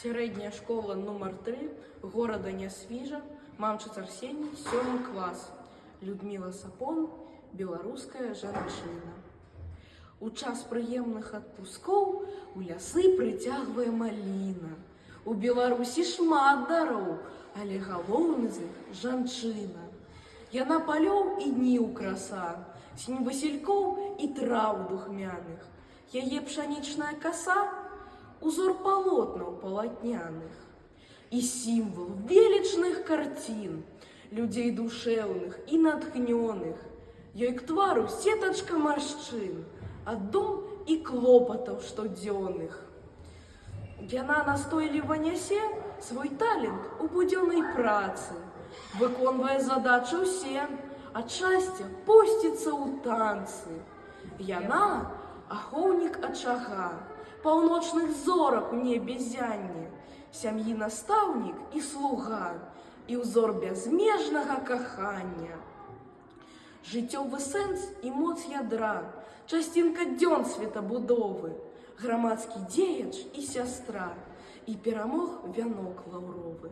Сярэдняя школа нумар 3 горада Нясвіжа, мамчыц Арсеній, 7 клас. Людмила Сапон, беларуская жанчына. У час прыемных адпускоў у лясы прыцягвае маліна. У Беларусі шмат дароў, але галоўны з іх жанчына. Яна палёў і дніў краса, сінь васількоў і траў духмяных. Яе пшанічная каса — узор палотнаў палатняных. І сімвал велічных карцін, людзей душэўных і натхнёных. Ёй к твару сетачка маршчын, ад дум і клопатаў штодзённых. Яна настойліва нясе свой талент у будзённай працы, выконвае задачы ўсе, ад шчасця посціцца ў танцы. Яна — ахоўнік ачага, паўночных зорак у небе зянне, сям'і настаўнік і слуга, і ўзор бязмежнага кахання. Жыццёвы сэнс і моц ядра, часцінка дзён светабудовы, грамадскі дзеяч і сястра, і перамог вянок лаўровы.